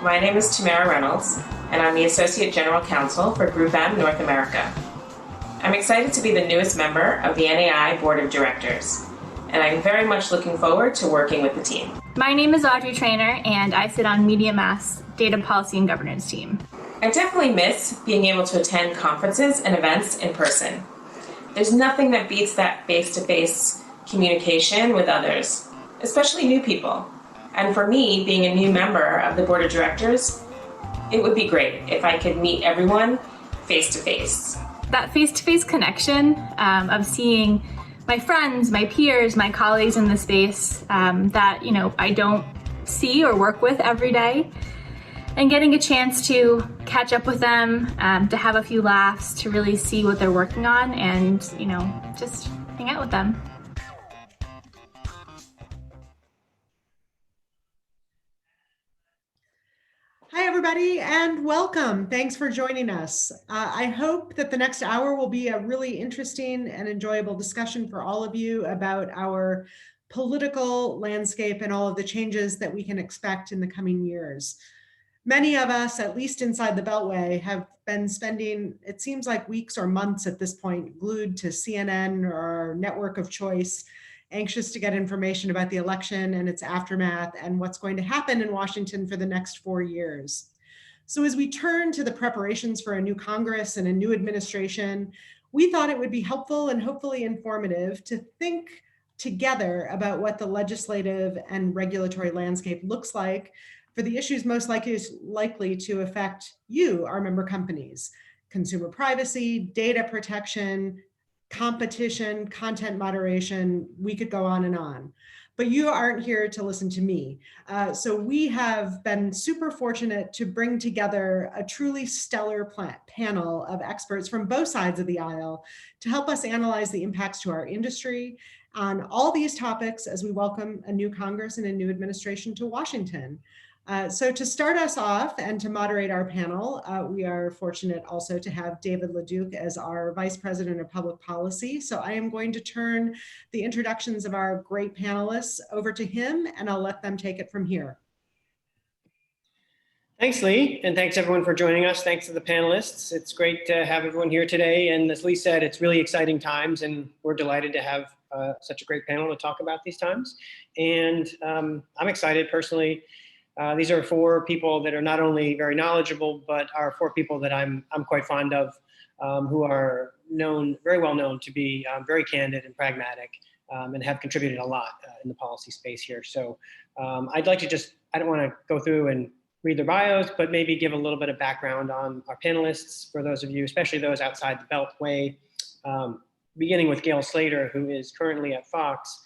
My name is Tamara Reynolds, and I'm the Associate General Counsel for Group M North America. I'm excited to be the newest member of the NAI Board of Directors, and I'm very much looking forward to working with the team. My name is Audrey Trainer, and I sit on Media Mass Data Policy and Governance team. I definitely miss being able to attend conferences and events in person. There's nothing that beats that face-to-face communication with others, especially new people. And for me, being a new member of the Board of Directors, it would be great if I could meet everyone face-to-face. That face-to-face connection of seeing my friends, my peers, my colleagues in the space that I don't see or work with every day, and getting a chance to catch up with them, to have a few laughs, to really see what they're working on, and just hang out with them. Hi, everybody, and welcome. Thanks for joining us. I hope that the next hour will be a really interesting and enjoyable discussion for all of you about our political landscape and all of the changes that we can expect in the coming years. Many of us, at least inside the Beltway, have been spending, it seems like weeks or months at this point, glued to CNN or our network of choice, anxious to get information about the election and its aftermath and what's going to happen in Washington for the next 4 years. So as we turn to the preparations for a new Congress and a new administration, we thought it would be helpful and hopefully informative to think together about what the legislative and regulatory landscape looks like for the issues most likely to affect you, our member companies: consumer privacy, data protection, competition, content moderation. We could go on and on, but you aren't here to listen to me. So we have been super fortunate to bring together a truly stellar panel of experts from both sides of the aisle to help us analyze the impacts to our industry on all these topics as we welcome a new Congress and a new administration to Washington. So to start us off and to moderate our panel, we are fortunate also to have David LeDuc as our Vice President of Public Policy. So I am going to turn the introductions of our great panelists over to him, and I'll let them take it from here. Thanks, Lee, and thanks everyone for joining us. Thanks to the panelists. It's great to have everyone here today. And as Lee said, it's really exciting times, and we're delighted to have such a great panel to talk about these times. And I'm excited personally. These are 4 people that are not only very knowledgeable, but are 4 people that I'm quite fond of, who are very well known to be very candid and pragmatic, and have contributed a lot in the policy space here. So I'd like to I don't want to go through and read their bios, but maybe give a little bit of background on our panelists for those of you, especially those outside the Beltway, beginning with Gail Slater, who is currently at Fox,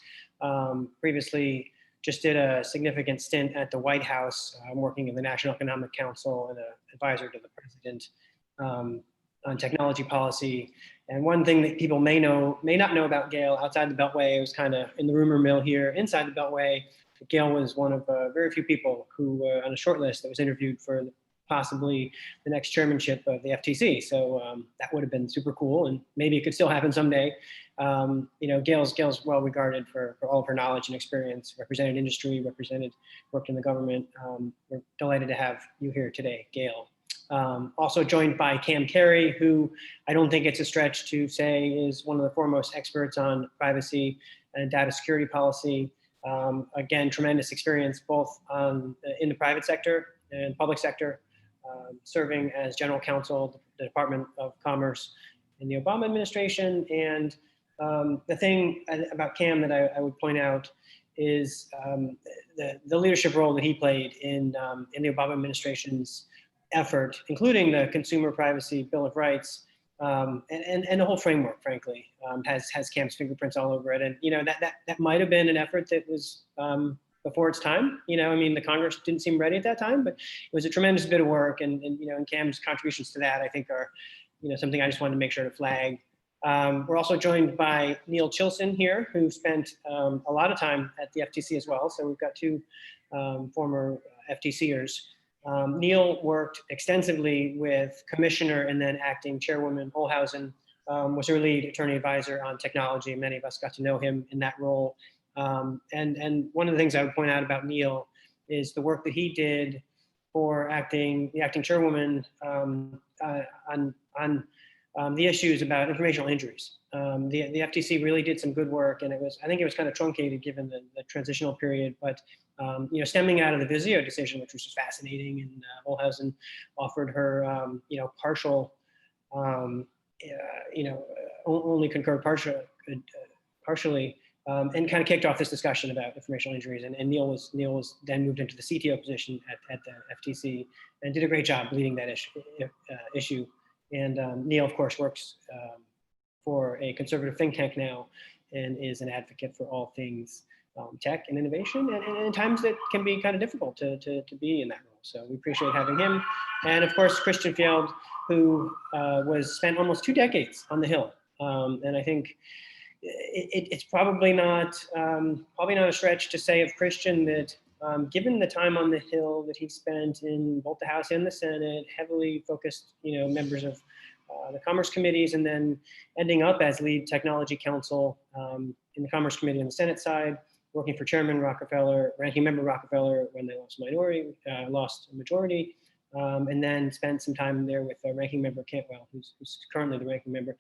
previously just did a significant stint at the White House, working in the National Economic Council and an advisor to the president on technology policy. And one thing that people may not know about Gail outside the Beltway, it was kind of in the rumor mill here inside the Beltway. Gail was one of very few people who were on a short list that was interviewed for possibly the next chairmanship of the FTC. So that would have been super cool, and maybe it could still happen someday. Gail's well regarded for all of her knowledge and experience, represented industry, worked in the government. We're delighted to have you here today, Gail. Also joined by Cam Carey, who I don't think it's a stretch to say is one of the foremost experts on privacy and data security policy. Again, tremendous experience both in the private sector and public sector, serving as general counsel, the Department of Commerce in the Obama administration. And the thing about Cam that I would point out is the leadership role that he played in the Obama administration's effort, including the Consumer Privacy Bill of Rights, and the whole framework, frankly, has Cam's fingerprints all over it. And that might have been an effort that was before its time. The Congress didn't seem ready at that time, but it was a tremendous bit of work. And Cam's contributions to that, I think, are something I just wanted to make sure to flag. We're also joined by Neil Chilson here, who spent a lot of time at the FTC as well. So we've got 2 former FTCers. Neil worked extensively with Commissioner and then acting Chairwoman Olhausen, was her lead attorney advisor on technology. Many of us got to know him in that role. And one of the things I would point out about Neil is the work that he did for the acting chairwoman on the issues about informational injuries. The FTC really did some good work, and I think it was kind of truncated given the transitional period, but stemming out of the Vizio decision, which was just fascinating, and Olhausen offered her, partial, only concurred partially, and kind of kicked off this discussion about informational injuries. And Neil was then moved into the CTO position at the FTC and did a great job leading that issue. And Neil, of course, works for a conservative think tank now and is an advocate for all things tech and innovation, and in times that can be kind of difficult to be in that role. So we appreciate having him. And of course, Christian Fjeld, who spent almost 2 decades on the Hill. And I think it's probably not a stretch to say of Christian that given the time on the Hill that he spent in both the House and the Senate, heavily focused, members of the Commerce Committees, and then ending up as lead technology counsel in the Commerce Committee on the Senate side, working for Chairman Rockefeller, Ranking Member Rockefeller when they lost a majority, and then spent some time there with Ranking Member Cantwell, who's currently the Ranking Member.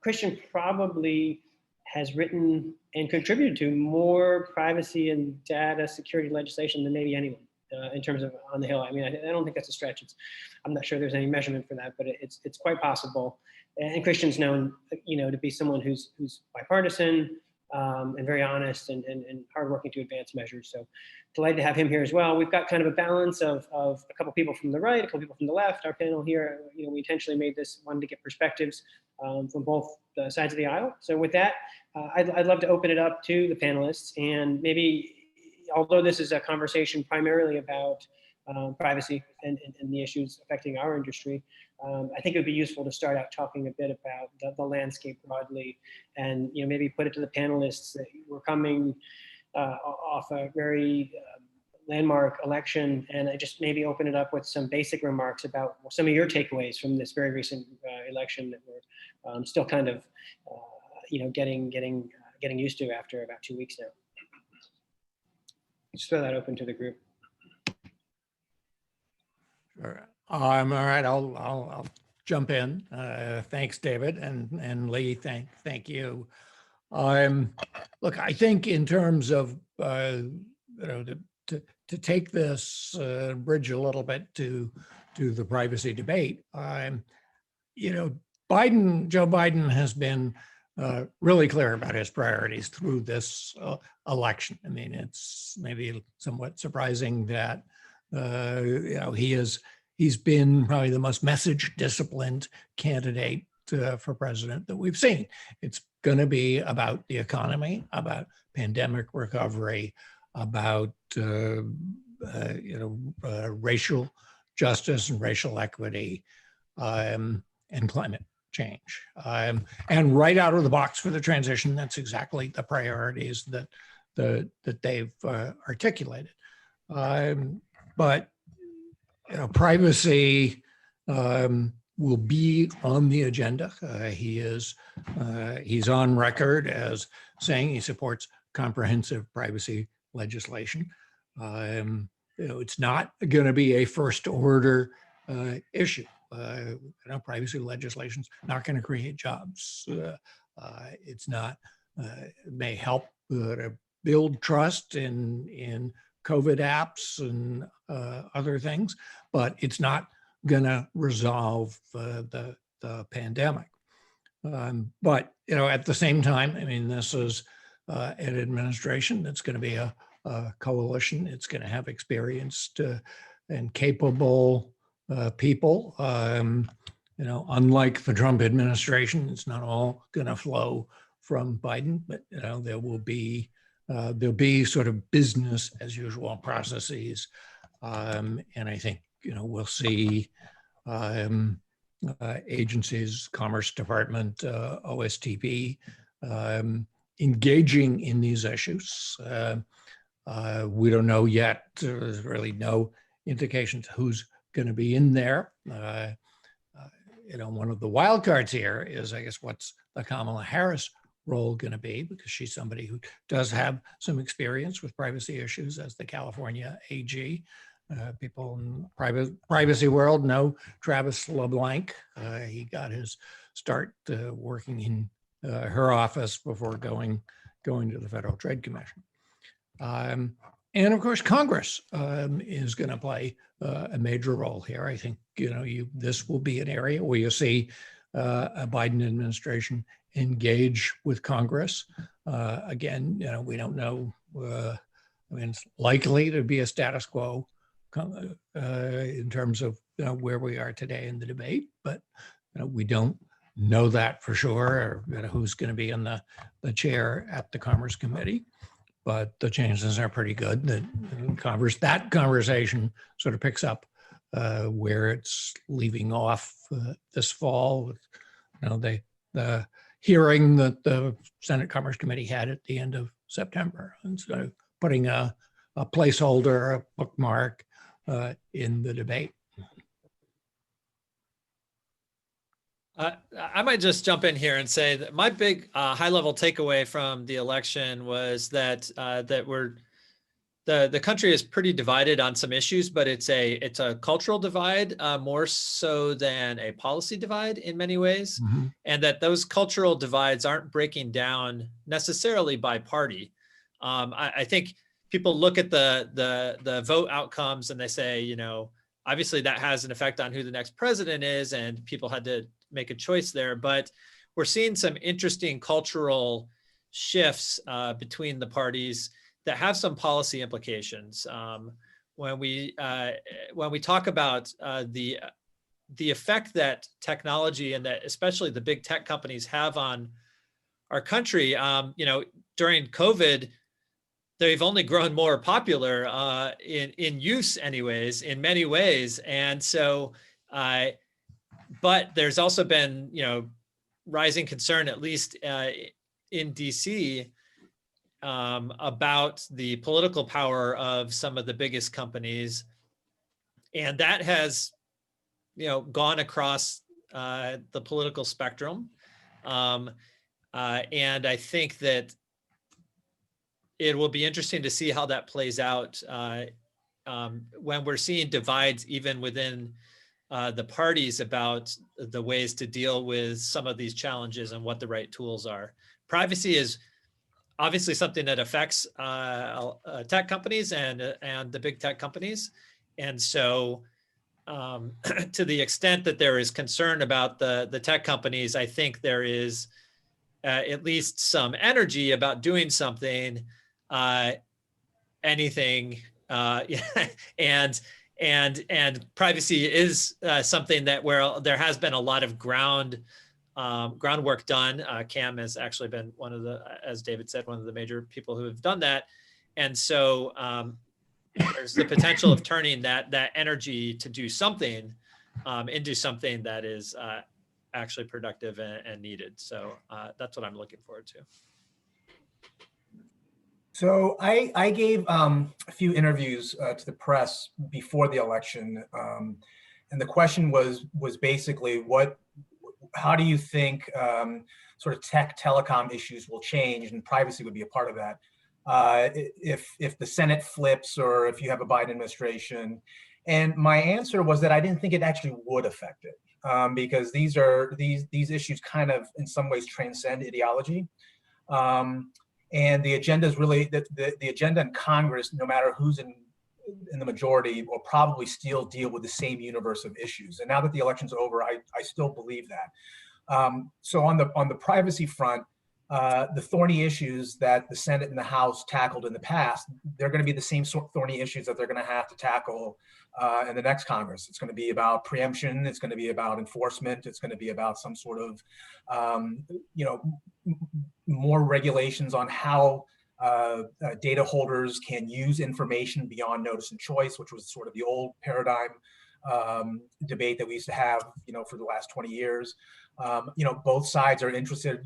Christian probably has written and contributed to more privacy and data security legislation than maybe anyone in terms of on the Hill. I mean, I don't think that's a stretch. I'm not sure there's any measurement for that, but it's quite possible. And Christian's known, to be someone who's bipartisan and very honest and hardworking to advance measures. So delighted to have him here as well. We've got kind of a balance of a couple people from the right, a couple people from the left. Our panel here, we intentionally made this one to get perspectives from both the sides of the aisle. So with that, I'd love to open it up to the panelists, and maybe, although this is a conversation primarily about privacy and the issues affecting our industry, I think it would be useful to start out talking a bit about the landscape broadly, and maybe put it to the panelists that we're coming off a very landmark election, and I just maybe open it up with some basic remarks about some of your takeaways from this very recent election that we're still kind of getting used to after about 2 weeks now. Just throw that open to the group. Sure. All right. I'll jump in. Thanks, David, and Lee. Thank you. Look, I think in terms of to take this bridge a little bit to the privacy debate, Joe Biden has been really clear about his priorities through this election. I mean, it's maybe somewhat surprising that he's been probably the most message disciplined candidate for president that we've seen. It's going to be about the economy, about pandemic recovery, about racial justice and racial equity, and climate change. And right out of the box for the transition, that's exactly the priorities that they've articulated. But privacy will be on the agenda. He's on record as saying he supports comprehensive privacy legislation. It's not going to be a first order issue. Privacy legislation's not going to create jobs. It's not. It may help to build trust in COVID apps and other things, but it's not going to resolve the pandemic. But at the same time, I mean, this is an administration that's going to be a coalition. It's going to have experienced and capable people. Unlike the Trump administration, it's not all going to flow from Biden, but there'll be sort of business as usual processes, and I think we'll see agencies, Commerce Department, OSTP, engaging in these issues. We don't know yet. There's really no indications who's going to be in there. One of the wild cards here is, I guess, what's the Kamala Harris role going to be, because she's somebody who does have some experience with privacy issues as the California AG. People in privacy world know Travis LeBlanc. He got his start working in her office before going to the Federal Trade Commission. And of course, Congress is going to play a major role here. I think this will be an area where you see a Biden administration engage with Congress. Again, we don't know. I mean, it's likely to be a status quo in terms of where we are today in the debate, but we don't know that for sure, or who's going to be in the chair at the Commerce Committee. But the chances are pretty good that that conversation sort of picks up where it's leaving off this fall with the hearing that the Senate Commerce Committee had at the end of September, and so putting a placeholder, a bookmark in the debate. I might just jump in here and say that my big high-level takeaway from the election was that the country is pretty divided on some issues, but it's a cultural divide more so than a policy divide in many ways, and that those cultural divides aren't breaking down necessarily by party. I think people look at the vote outcomes and they say, obviously that has an effect on who the next president is, and people had to make a choice there. But we're seeing some interesting cultural shifts between the parties that have some policy implications. When we talk about the effect that technology and that especially the big tech companies have on our country, during COVID, they've only grown more popular in use anyways, in many ways. And so, but there's also been, rising concern, at least in DC, about the political power of some of the biggest companies. And that has, gone across the political spectrum. And I think that it will be interesting to see how that plays out when we're seeing divides even within the parties about the ways to deal with some of these challenges and what the right tools are. Privacy is obviously something that affects tech companies and the big tech companies. And so to the extent that there is concern about the tech companies, I think there is at least some energy about doing something, anything, and privacy is something that where there has been a lot of groundwork done. Cam has actually been one of the, as David said, one of the major people who have done that. And so there's the potential of turning that energy to do something into something that is actually productive and needed. So that's what I'm looking forward to. So I gave a few interviews to the press before the election, and the question was basically how do you think sort of telecom issues will change, and privacy would be a part of that if the Senate flips or if you have a Biden administration. And my answer was that I didn't think it actually would affect it because these issues kind of in some ways transcend ideology. And the agenda is really the agenda in Congress, no matter who's in the majority, will probably still deal with the same universe of issues. And now that the election's over, I still believe that. So on the privacy front, the thorny issues that the Senate and the House tackled in the past, they're going to be the same sort of thorny issues that they're going to have to tackle in the next Congress. It's going to be about preemption. It's going to be about enforcement. It's going to be about some sort of, more regulations on how data holders can use information beyond notice and choice, which was sort of the old paradigm debate that we used to have, for the last 20 years. Both sides are interested,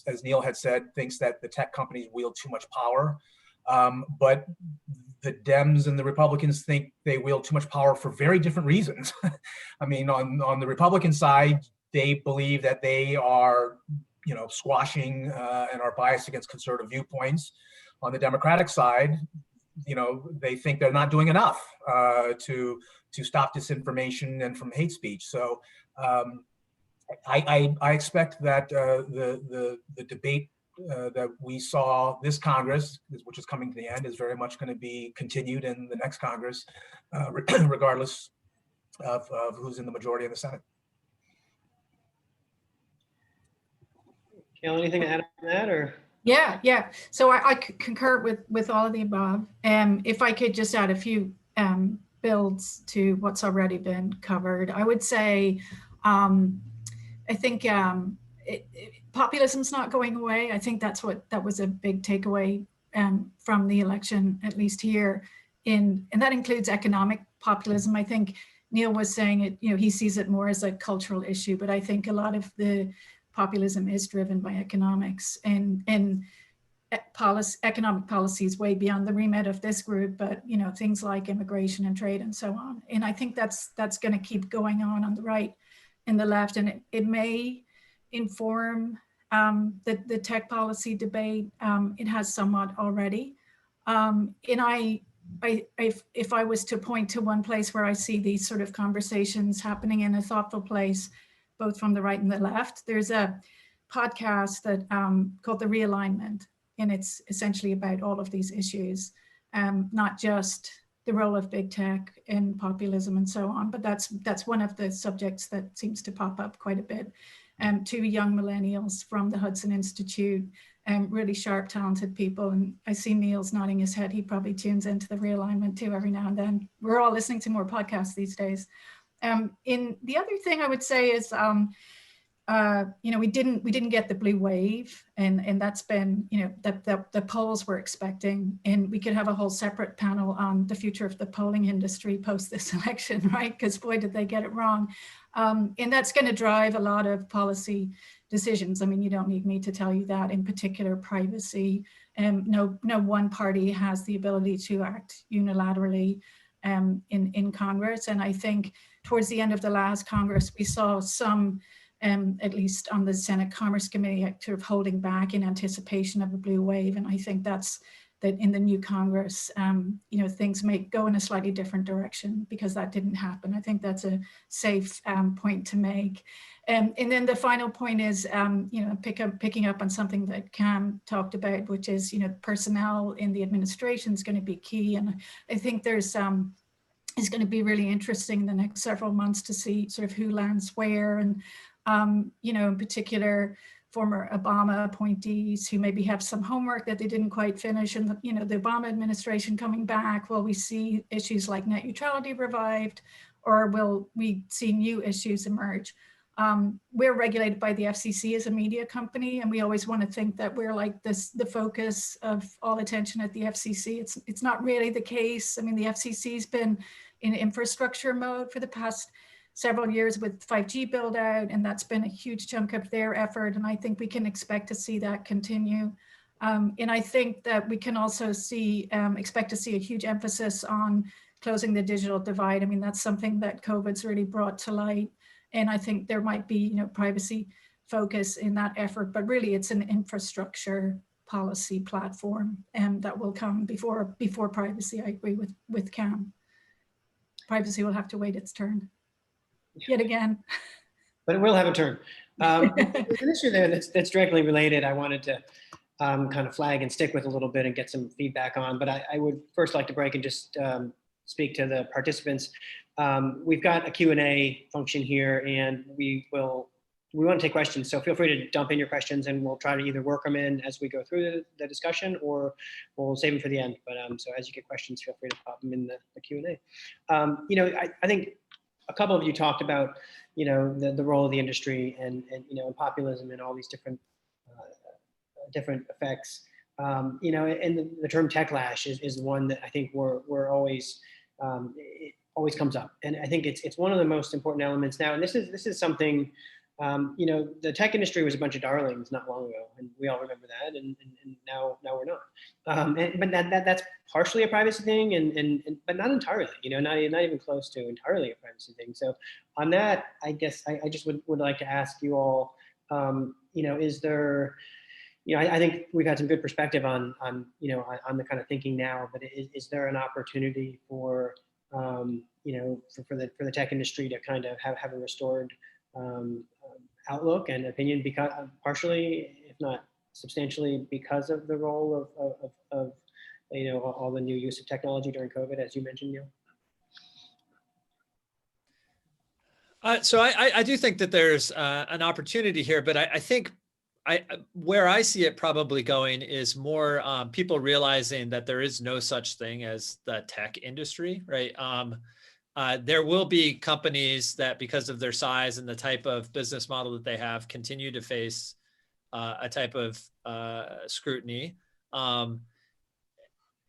as Neil had said, thinks that the tech companies wield too much power. But the Dems and the Republicans think they wield too much power for very different reasons. I mean, on the Republican side, they believe that they are, squashing and are biased against conservative viewpoints. On the Democratic side, they think they're not doing enough to stop disinformation and from hate speech. So I expect that the debate that we saw this Congress, which is coming to the end, is very much going to be continued in the next Congress, regardless of who's in the majority in the Senate. Gail, anything to add on that, or? Yeah. So I concur with all of the above. If I could just add a few builds to what's already been covered, I would say, I think populism's not going away. I think that was a big takeaway from the election, at least here, and that includes economic populism. I think Neil was saying it, he sees it more as a cultural issue, but I think a lot of the populism is driven by economics and economic policies way beyond the remit of this group, but things like immigration and trade and so on. And I think that's going to keep going on the right and the left, and it may inform the tech policy debate. It has somewhat already. And if I was to point to one place where I see these sort of conversations happening in a thoughtful place, both from the right and the left, there's a podcast that called The Realignment, and it's essentially about all of these issues, not just the role of big tech and populism and so on, but that's one of the subjects that seems to pop up quite a bit. Two young millennials from the Hudson Institute, really sharp, talented people. And I see Neil's nodding his head. He probably tunes into The Realignment too every now and then. We're all listening to more podcasts these days. In the other thing I would say is, we didn't get the blue wave, and that's been, that the polls were expecting, and we could have a whole separate panel on the future of the polling industry post this election, right? Because boy, did they get it wrong. And that's going to drive a lot of policy decisions. I mean, you don't need me to tell you that. In particular, privacy. No one party has the ability to act unilaterally in Congress. And I think towards the end of the last Congress, we saw some, at least on the Senate Commerce Committee, sort of holding back in anticipation of a blue wave. And I think that in the new Congress, things may go in a slightly different direction because that didn't happen. I think that's a safe point to make. And then the final point is, picking up on something that Cam talked about, which is, personnel in the administration is going to be key. And I think it's going to be really interesting in the next several months to see sort of who lands where, and in particular, former Obama appointees who maybe have some homework that they didn't quite finish, and the Obama administration coming back. Will we see issues like net neutrality revived, or will we see new issues emerge? We're regulated by the FCC as a media company, and we always want to think that we're like the focus of all attention at the FCC. It's not really the case. I mean, the FCC's been in infrastructure mode for the past several years with 5G build out, and that's been a huge chunk of their effort. And I think we can expect to see that continue. And I think that we can also expect to see a huge emphasis on closing the digital divide. I mean, that's something that COVID's really brought to light. And I think there might be, privacy focus in that effort, but really it's an infrastructure policy platform that will come before privacy. I agree with Cam. Privacy will have to wait its turn. Yet again. But it will have a turn. There's an issue there that's directly related. I wanted to kind of flag and stick with a little bit and get some feedback on, but I would first like to break and just speak to the participants. We've got a Q&A function here, and we want to take questions. So feel free to dump in your questions, and we'll try to either work them in as we go through the discussion, or we'll save them for the end. But so as you get questions, feel free to pop them in the Q&A. I think a couple of you talked about, the role of the industry and populism and all these different effects. And the term techlash is one that I think we're always, it always comes up. And I think it's one of the most important elements now. And this is something, the tech industry was a bunch of darlings not long ago, and we all remember that. And now we're not. But that's partially a privacy thing, but not entirely. Not even close to entirely a privacy thing. So on that, I guess I just would like to ask you all, is there I think we've had some good perspective on the kind of thinking now, but is there an opportunity for, for the tech industry to kind of have a restored outlook and opinion, because partially, if not substantially, because of the role of all the new use of technology during COVID, as you mentioned, Neil? So I do think that there's an opportunity here, but I think where I see it probably going is more people realizing that there is no such thing as the tech industry, right? There will be companies that, because of their size and the type of business model that they have, continue to face a type of scrutiny. But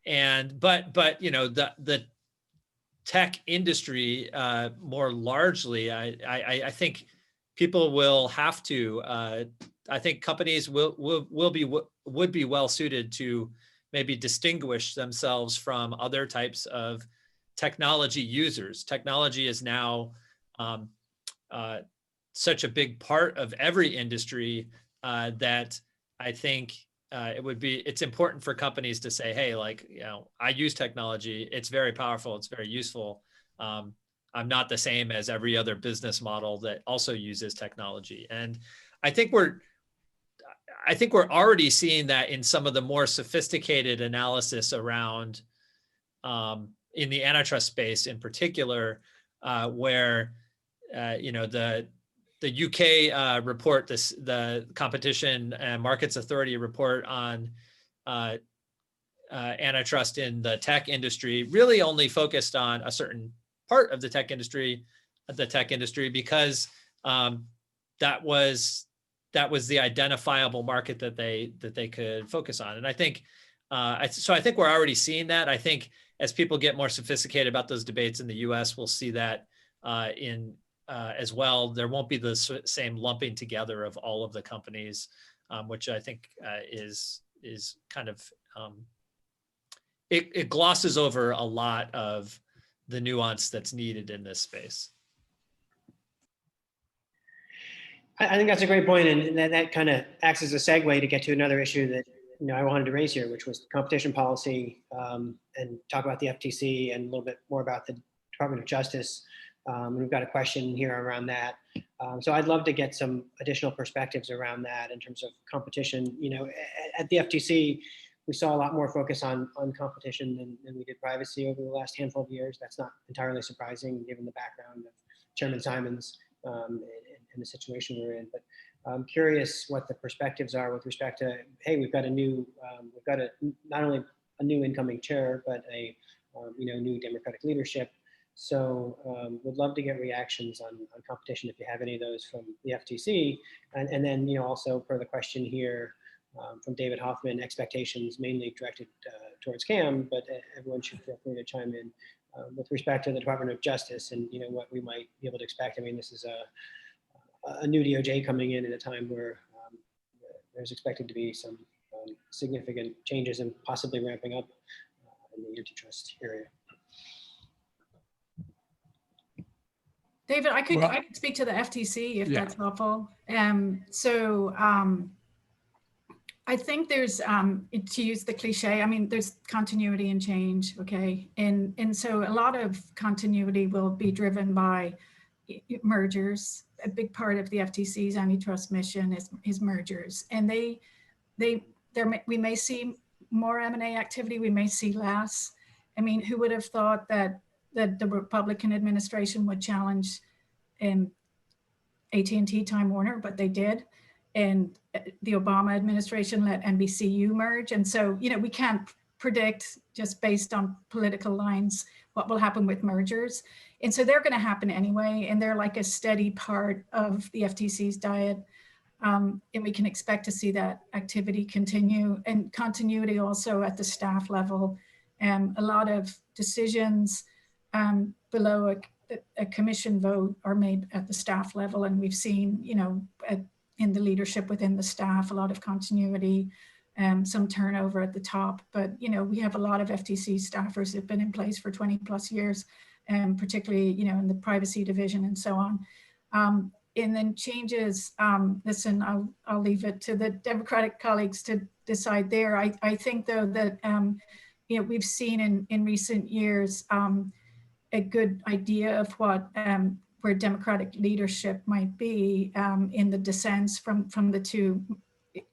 the tech industry more largely, I think people will have to. I think companies would be well suited to maybe distinguish themselves from other types of technology users. Technology is now such a big part of every industry that I think it's important for companies to say, hey, I use technology. It's very powerful. It's very useful. I'm not the same as every other business model that also uses technology. And I think we're already seeing that in some of the more sophisticated analysis around in the antitrust space in particular, where the UK report, the Competition and Markets Authority report on antitrust in the tech industry really only focused on a certain part of the tech industry, because that was the identifiable market that they could focus on. And I think I think we're already seeing that. I think as people get more sophisticated about those debates in the US, we'll see that as well. There won't be the same lumping together of all of the companies, which I think is kind of it glosses over a lot of the nuance that's needed in this space. I think that's a great point, and that kind of acts as a segue to get to another issue that I wanted to raise here, which was competition policy, and talk about the FTC and a little bit more about the Department of Justice. We've got a question here around that. So I'd love to get some additional perspectives around that in terms of competition. At the FTC, we saw a lot more focus on competition than we did privacy over the last handful of years. That's not entirely surprising given the background of Chairman Simons and the situation we're in. But I'm curious what the perspectives are with respect to, hey, we've got not only a new incoming chair, but a new Democratic leadership. So would love to get reactions on competition if you have any of those from the FTC. And then, also per the question here from David Hoffman, expectations mainly directed towards CAM, but everyone should feel free to chime in with respect to the Department of Justice and, what we might be able to expect. I mean, this is a new DOJ coming in at a time where there's expected to be some significant changes and possibly ramping up in the antitrust area. David, I could speak to the FTC if that's helpful. I think there's, to use the cliche, I mean, there's continuity and change, okay? And so a lot of continuity will be driven by mergers. A big part of the FTC's antitrust mission is mergers. And we may see more M&A activity, we may see less. I mean, who would have thought that the Republican administration would challenge AT&T Time Warner, but they did. And the Obama administration let NBCU merge. And so, we can't predict just based on political lines what will happen with mergers. And so they're going to happen anyway. And they're like a steady part of the FTC's diet. And we can expect to see that activity continue, and continuity also at the staff level. A lot of decisions below a commission vote are made at the staff level. And we've seen, in the leadership within the staff, a lot of continuity, some turnover at the top. But, we have a lot of FTC staffers that have been in place for 20 plus years, particularly, in the privacy division and so on. and then changes, listen, I'll leave it to the Democratic colleagues to decide there. I think though that, we've seen in recent years a good idea of what where Democratic leadership might be in the dissents from the two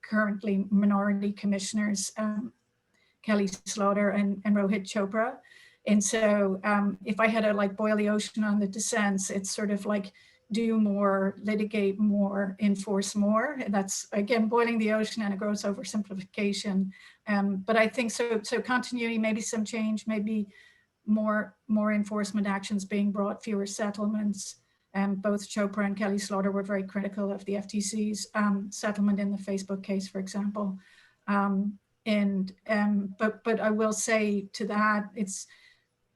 currently minority commissioners, Kelly Slater and Rohit Chopra. And so if I had to like boil the ocean on the dissents, it's sort of like do more, litigate more, enforce more. And that's, again, boiling the ocean and a gross oversimplification. But I think so continuity, maybe some change, maybe more enforcement actions being brought, fewer settlements. Both Chopra and Kelly Slater were very critical of the FTC's settlement in the Facebook case, for example. But I will say to that, it's,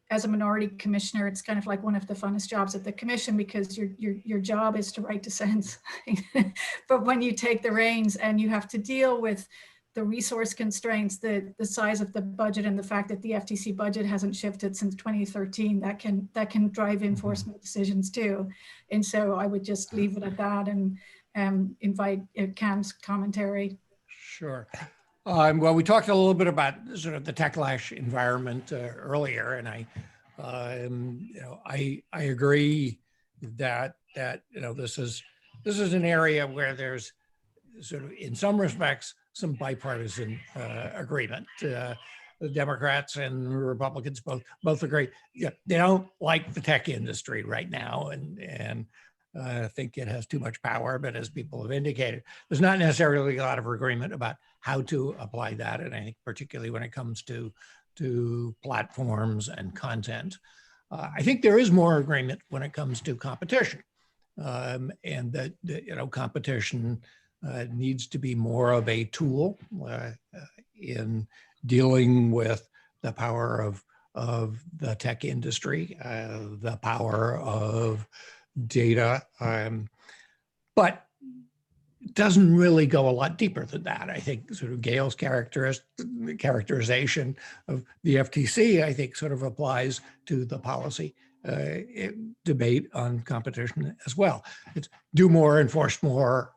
as a minority commissioner, it's kind of like one of the funnest jobs at the commission because your job is to write dissents. But when you take the reins and you have to deal with the resource constraints, the size of the budget, and the fact that the FTC budget hasn't shifted since 2013, that can drive enforcement decisions too. And so I would just leave it at that and invite Cam's commentary. Sure. Well, we talked a little bit about sort of the techlash environment earlier, and I agree that this is an area where there's sort of, in some respects, some bipartisan agreement. The Democrats and Republicans both agree. Yeah, they don't like the tech industry right now, and think it has too much power. But as people have indicated, there's not necessarily a lot of agreement about how to apply that. And I think particularly when it comes to platforms and content, I think there is more agreement when it comes to competition, and that competition needs to be more of a tool in dealing with the power of the tech industry, the power of data, but it doesn't really go a lot deeper than that. I think sort of Gail's characterization of the FTC, I think, sort of applies to the policy debate on competition as well. It's do more, enforce more,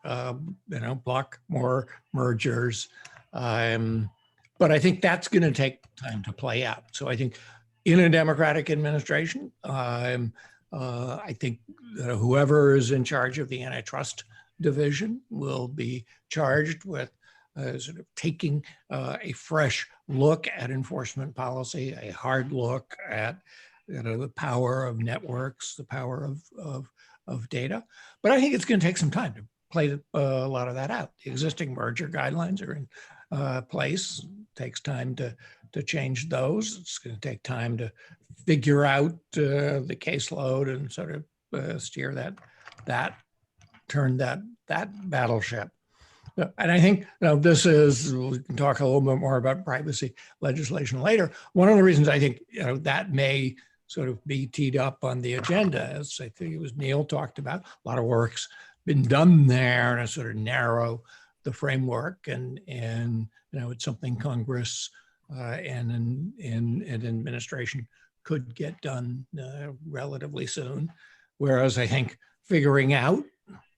block more mergers. But I think that's going to take time to play out. So I think in a Democratic administration, I think whoever is in charge of the antitrust division will be charged with sort of taking a fresh look at enforcement policy, a hard look at the power of networks, the power of data. But I think it's going to take some time to play a lot of that out. The existing merger guidelines are in place. It takes time to change those. It's going to take time to figure out the caseload and sort of steer turn that battleship. And I think this is, we can talk a little bit more about privacy legislation later. One of the reasons I think that may sort of be teed up on the agenda, as I think it was Neil talked about, a lot of work's been done there to sort of narrow the framework, and it's something Congress and an administration could get done relatively soon. Whereas I think figuring out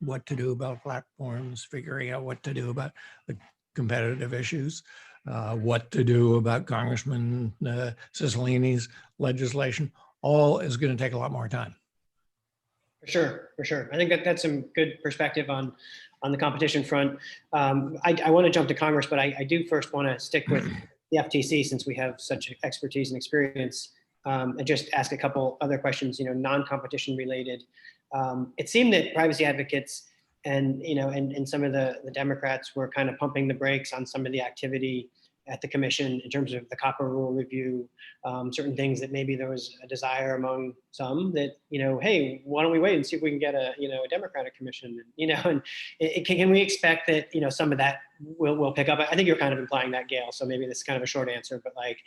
what to do about platforms, figuring out what to do about the competitive issues, what to do about Congressman Cicilline's legislation, all is going to take a lot more time. For sure. I think that's some good perspective on the competition front. I want to jump to Congress, but I do first want to stick with the FTC since we have such expertise and experience, and just ask a couple other questions, non-competition related. It seemed that privacy advocates and some of the Democrats were kind of pumping the brakes on some of the activity at the commission in terms of the copper rule review, certain things that maybe there was a desire among some that, hey, why don't we wait and see if we can get a Democratic commission, and can we expect that, some of that will pick up? I think you're kind of implying that, Gail, so maybe this is kind of a short answer, but like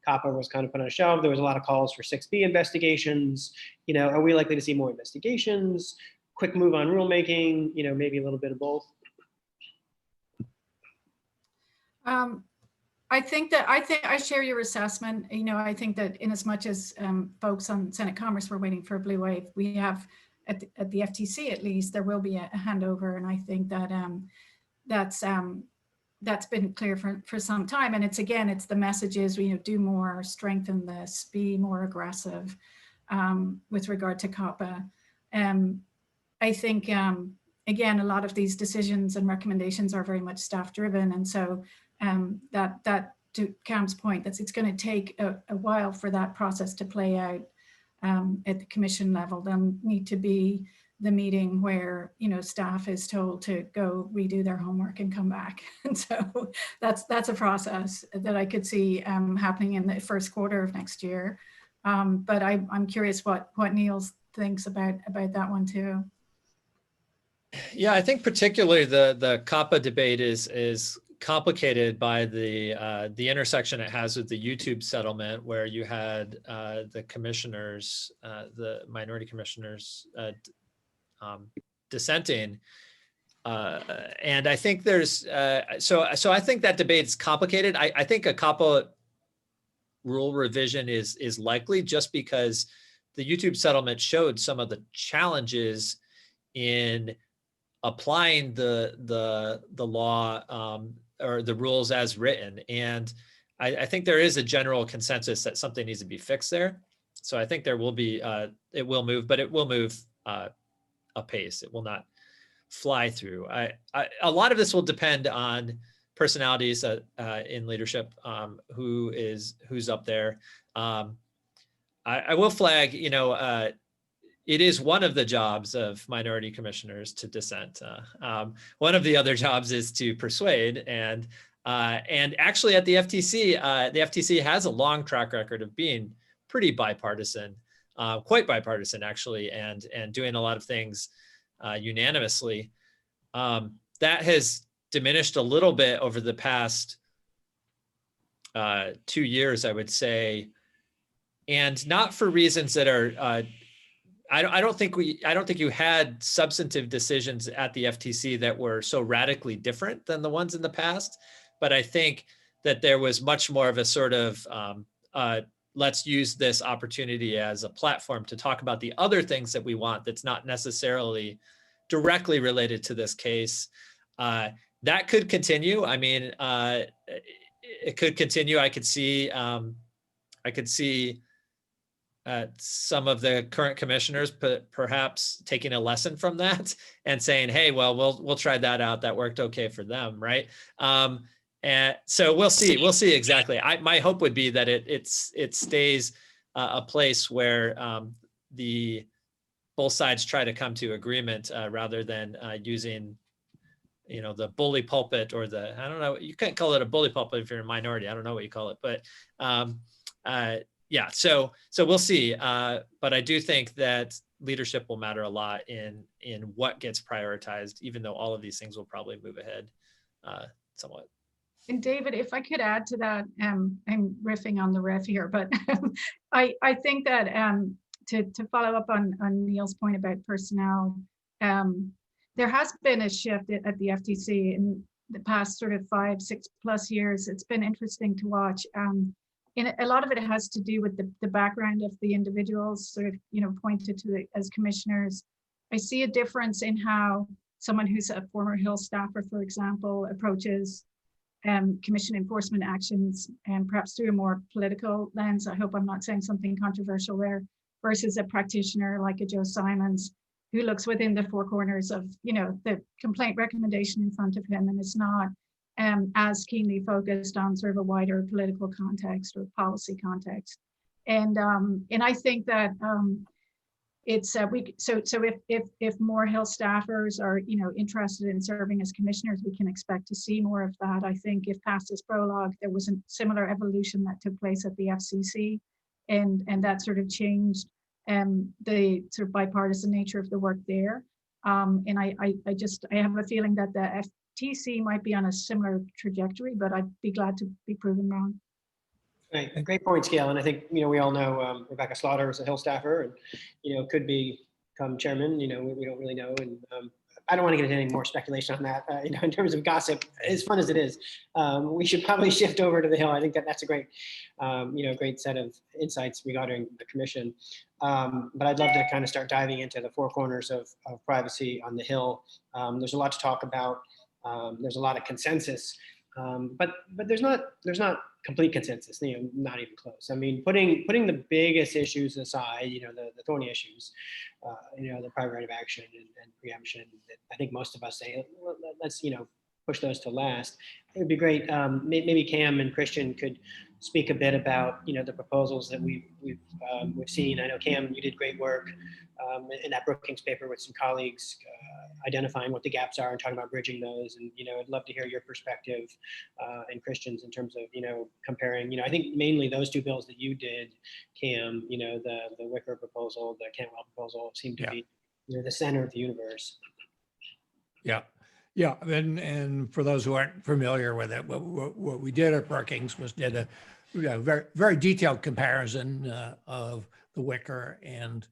copper was kind of put on a shelf. There was a lot of calls for 6B investigations. Are we likely to see more investigations, quick move on rulemaking, maybe a little bit of both? I think I share your assessment. I think that in as much as folks on Senate Commerce were waiting for a blue wave, we have at the FTC at least, there will be a handover. And I think that that's been clear for some time. And it's the message is, do more, strengthen this, be more aggressive with regard to COPPA. I think, again, a lot of these decisions and recommendations are very much staff driven. And so that to Cam's point, that it's going to take a while for that process to play out at the commission level. There'll need to be the meeting where, staff is told to go redo their homework and come back. And so that's a process that I could see happening in the first quarter of next year. But I'm curious what Neil thinks about that one too. Yeah, I think particularly the COPPA debate is complicated by the intersection it has with the YouTube settlement, where you had the commissioners, the minority commissioners dissenting. And I think there's, so I think that debate is complicated. I think a COPPA rule revision is likely, just because the YouTube settlement showed some of the challenges in applying the law or the rules as written. And I think there is a general consensus that something needs to be fixed there. So I think there will be, it will move, but it will move apace. It will not fly through. A lot of this will depend on personalities in leadership, who's up there. I will flag, it is one of the jobs of minority commissioners to dissent. One of the other jobs is to persuade, and actually at the FTC has a long track record of being pretty bipartisan, quite bipartisan actually, and doing a lot of things unanimously. That has diminished a little bit over the past 2 years, I would say, and not for reasons that are. I don't think you had substantive decisions at the FTC that were so radically different than the ones in the past, but I think that there was much more of a sort of let's use this opportunity as a platform to talk about the other things that we want that's not necessarily directly related to this case. That could continue. I mean, it could continue. I could see some of the current commissioners perhaps taking a lesson from that and saying, "Hey, well, we'll try that out. That worked okay for them, right?" And so we'll see. We'll see exactly. My hope would be that it stays a place where both sides try to come to agreement rather than using, the bully pulpit or I don't know. You can't call it a bully pulpit if you're a minority. I don't know what you call it, but. Yeah, so we'll see. But I do think that leadership will matter a lot in what gets prioritized, even though all of these things will probably move ahead somewhat. And David, if I could add to that, I'm riffing on the riff here, but I think that to follow up on Neil's point about personnel, there has been a shift at the FTC in the past sort of 5-6+ years. It's been interesting to watch. And a lot of it has to do with the background of the individuals sort of, pointed to as commissioners. I see a difference in how someone who's a former Hill staffer, for example, approaches commission enforcement actions, and perhaps through a more political lens. I hope I'm not saying something controversial there, versus a practitioner like a Joe Simons, who looks within the four corners of, the complaint recommendation in front of him, and is not as keenly focused on sort of a wider political context or policy context. And I think that it's if more Hill staffers are interested in serving as commissioners, we can expect to see more of that. I think if past this prologue, there was a similar evolution that took place at the FCC, and that sort of changed the sort of bipartisan nature of the work there. And I have a feeling that the FTC might be on a similar trajectory, but I'd be glad to be proven wrong. Right. Great points, Gail. And I think, we all know Rebecca Slater was a Hill staffer and, could become chairman, we don't really know. And I don't want to get into any more speculation on that. In terms of gossip, as fun as it is, we should probably shift over to the Hill. I think that's a great, great set of insights regarding the commission. But I'd love to kind of start diving into the four corners of privacy on the Hill. There's a lot to talk about. There's a lot of consensus, but there's not complete consensus. Not even close. I mean, putting the biggest issues aside, the thorny issues, the private right of action and preemption. I think most of us say, well, let's push those to last. It would be great. Maybe Cam and Christian could speak a bit about the proposals that we've seen. I know Cam, you did great work in that Brookings paper with some colleagues, identifying what the gaps are and talking about bridging those. And I'd love to hear your perspective and Christian's in terms of comparing. I think mainly those two bills that you did, Cam. The Wicker proposal, the Cantwell proposal, seem to be the center of the universe. Yeah. Yeah, and for those who aren't familiar with it, what we did at Brookings was did a very, very detailed comparison of the Wicker and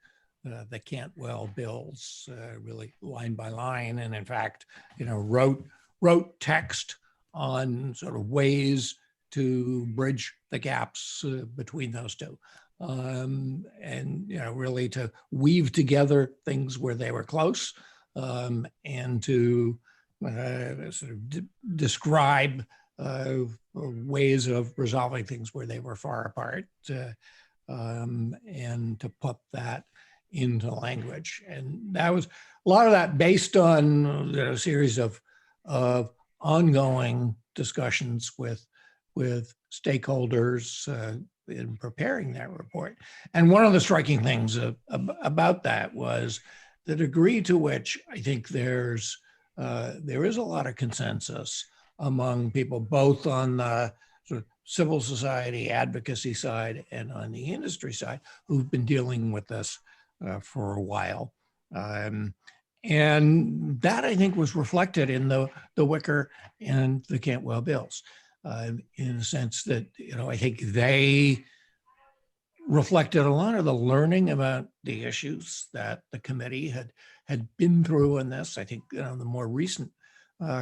the Cantwell bills, really line by line, and in fact, wrote text on sort of ways to bridge the gaps between those two, and really to weave together things where they were close, and to sort of describe ways of resolving things where they were far apart, and to put that into language. And that was a lot of that based on a series of ongoing discussions with stakeholders in preparing that report. And one of the striking things about that was the degree to which I think there is a lot of consensus among people, both on the sort of civil society advocacy side and on the industry side, who've been dealing with this for a while. And that, I think, was reflected in the Wicker and the Cantwell bills, in the sense that, I think they reflected a lot of the learning about the issues that the committee had been through in this. I think the more recent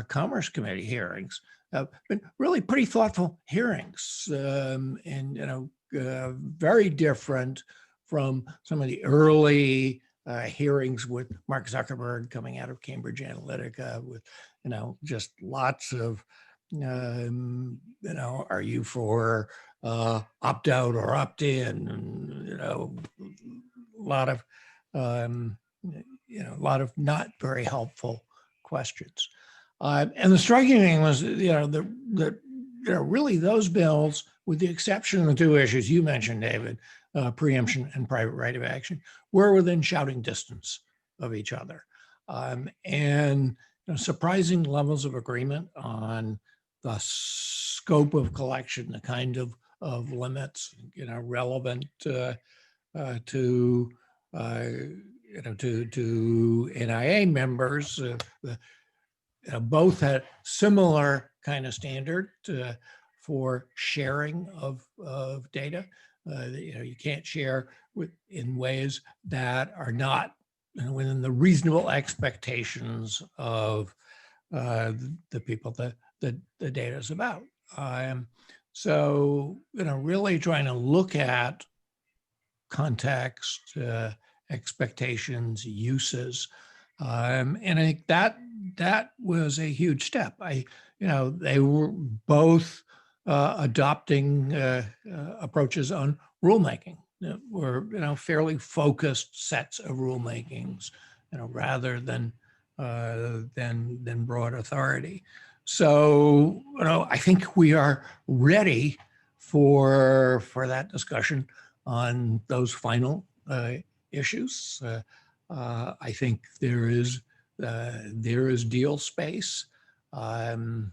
Commerce Committee hearings have been really pretty thoughtful hearings, and very different from some of the early hearings with Mark Zuckerberg coming out of Cambridge Analytica, with just lots of are you for opt out or opt in? And, a lot of not very helpful questions. And the striking thing was, really those bills, with the exception of the two issues you mentioned, David, preemption and private right of action, were within shouting distance of each other. And surprising levels of agreement on the scope of collection, the kind of limits, relevant to NIA members. Both had similar kind of standard for sharing of data. You can't share in ways that are not within the reasonable expectations of the people that the data is about. So, really trying to look at context, expectations, uses, and I think that was a huge step. They were both adopting approaches on rulemaking that were, fairly focused sets of rulemakings, rather than broad authority. So, I think we are ready for that discussion on those final issues. I think there is deal space, and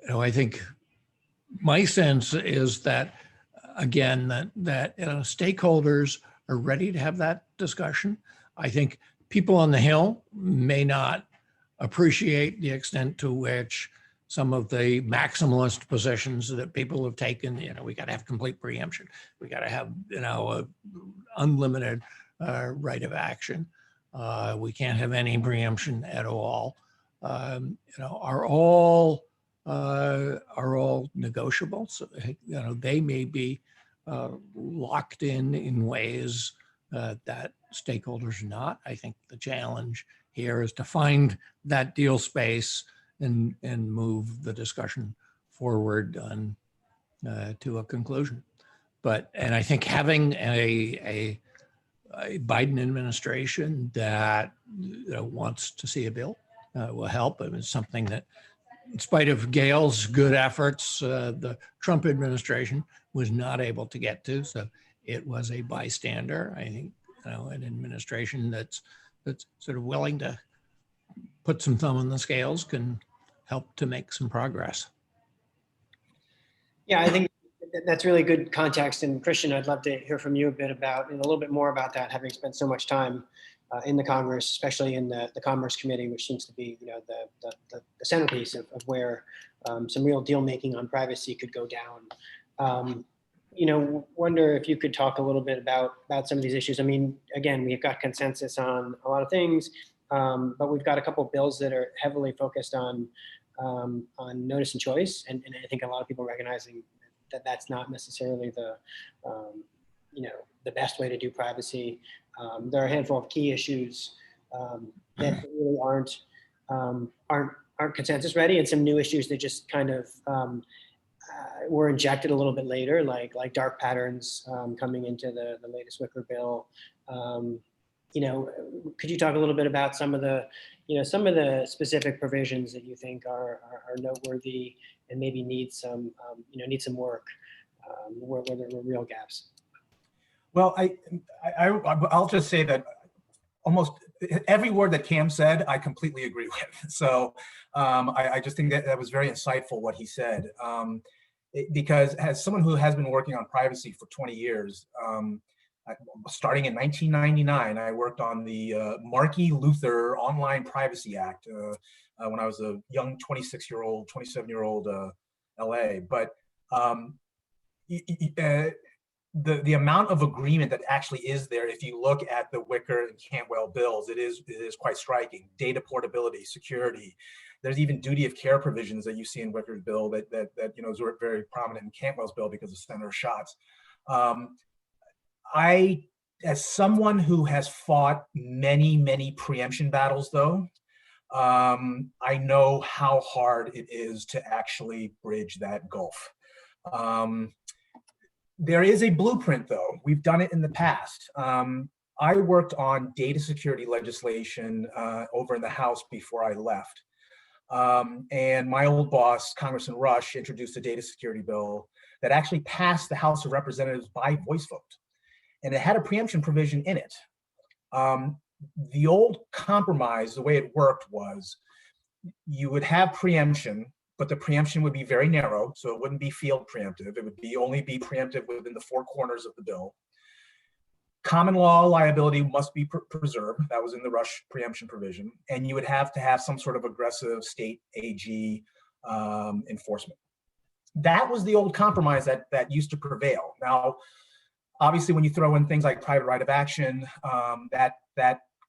I think my sense is that, again, that stakeholders are ready to have that discussion. I think people on the Hill may not appreciate the extent to which some of the maximalist positions that people have taken. We got to have complete preemption. We got to have, a unlimited right of action. we can't have any preemption at all, are all negotiable. So, they may be locked in ways that stakeholders are not. I think the challenge here is to find that deal space and move the discussion forward to a conclusion. And I think having a Biden administration that wants to see a bill will help. It's something that, in spite of Gail's good efforts, the Trump administration was not able to get to. So it was a bystander. I think an administration that's sort of willing to put some thumb on the scales can help to make some progress. Yeah, I think that's really good context. And Christian, I'd love to hear from you a bit about, and a little bit more about that, having spent so much time in the Congress, especially in the Commerce Committee, which seems to be, the centerpiece of where some real deal making on privacy could go down. Wonder if you could talk a little bit about some of these issues. I mean, again, we've got consensus on a lot of things, but we've got a couple of bills that are heavily focused on notice and choice, and I think a lot of people recognizing that that's not necessarily the best way to do privacy. There are a handful of key issues that really aren't consensus ready, and some new issues that just kind of were injected a little bit later, like dark patterns coming into the latest Wicker bill. Could you talk a little bit about some of the specific provisions that you think are noteworthy and maybe need some work, where there were real gaps? Well, I'll just say that almost every word that Cam said, I completely agree with. So I just think that was very insightful what he said. Because as someone who has been working on privacy for 20 years, starting in 1999, I worked on the Markey Luther Online Privacy Act when I was a young 27-year-old LA. But the amount of agreement that actually is there, if you look at the Wicker and Cantwell bills, it is quite striking. Data portability, security. There's even duty of care provisions that you see in Wicker's bill that is very prominent in Cantwell's bill because of Senator Schatz. As someone who has fought many preemption battles, though, I know how hard it is to actually bridge that gulf. There is a blueprint, though. We've done it in the past. I worked on data security legislation over in the House before I left. And my old boss, Congressman Rush, introduced a data security bill that actually passed the House of Representatives by voice vote. And it had a preemption provision in it. The old compromise, the way it worked was you would have preemption, but the preemption would be very narrow, so it wouldn't be field preemptive. It would only be preemptive within the four corners of the bill. Common law liability must be preserved. That was in the Rush preemption provision. And you would have to have some sort of aggressive state AG enforcement. That was the old compromise that used to prevail. Now, obviously, when you throw in things like private right of action, that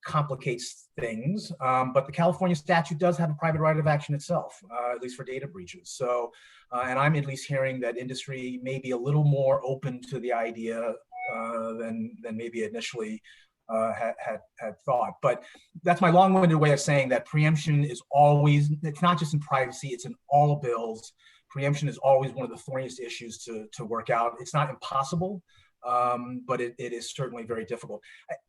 complicates things. But the California statute does have a private right of action itself, at least for data breaches. So, and I'm at least hearing that industry may be a little more open to the idea than maybe initially had thought. But that's my long-winded way of saying that preemption is always, it's not just in privacy, it's in all bills. Preemption is always one of the thorniest issues to work out. It's not impossible, but it is certainly very difficult.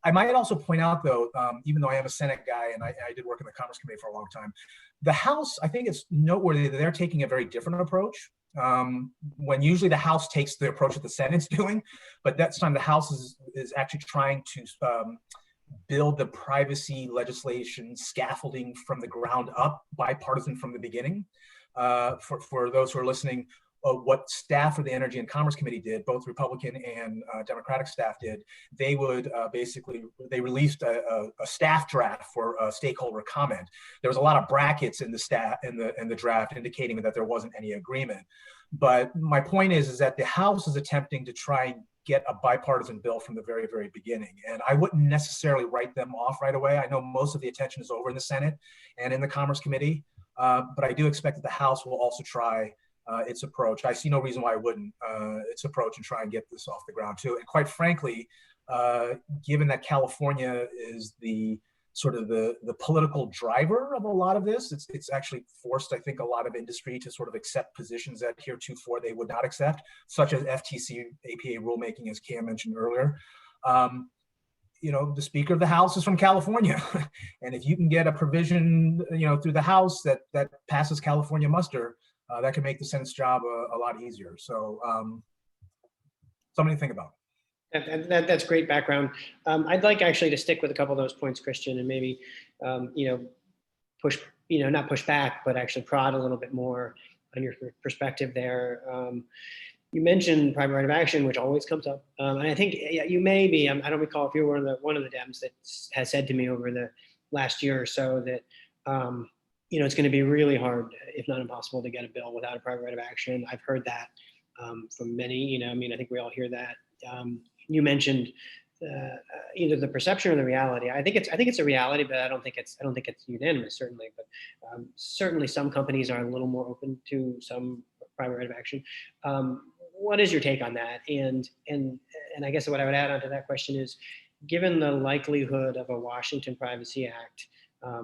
I might also point out, though, even though I am a Senate guy and I did work in the Commerce Committee for a long time, the House, I think it's noteworthy that they're taking a very different approach. When usually the House takes the approach that the Senate's doing, but this time the House is actually trying to build the privacy legislation scaffolding from the ground up, bipartisan from the beginning. For those who are listening, what staff of the Energy and Commerce Committee did, both Republican and Democratic staff did, they would they released a staff draft for stakeholder comment. There was a lot of brackets in the draft indicating that there wasn't any agreement. But my point is that the House is attempting to try and get a bipartisan bill from the very, very beginning. And I wouldn't necessarily write them off right away. I know most of the attention is over in the Senate and in the Commerce Committee, but I do expect that the House will also try its approach. I see no reason why it wouldn't its approach and try and get this off the ground too. And quite frankly, given that California is the sort of the political driver of a lot of this, it's actually forced, I think, a lot of industry to sort of accept positions that heretofore they would not accept, such as FTC APA rulemaking, as Cam mentioned earlier. You know, the Speaker of the House is from California, and if you can get a provision, you know, through the House that passes California muster, that can make the Senate's job a lot easier. So something to think about. That's great background. I'd like actually to stick with a couple of those points, Christian, and maybe, you know, push, you know, not push back, but actually prod a little bit more on your perspective there. You mentioned private right of action, which always comes up. And I think you may be, I don't recall if you were one of the Dems that has said to me over the last year or so that, you know, it's going to be really hard, if not impossible, to get a bill without a private right of action. I've heard that from many, you know, I mean, I think we all hear that. You mentioned either the perception or the reality. I think it's a reality, but I don't think it's unanimous, certainly. But certainly some companies are a little more open to some private right of action. What is your take on that? And I guess what I would add on to that question is, given the likelihood of a Washington Privacy Act,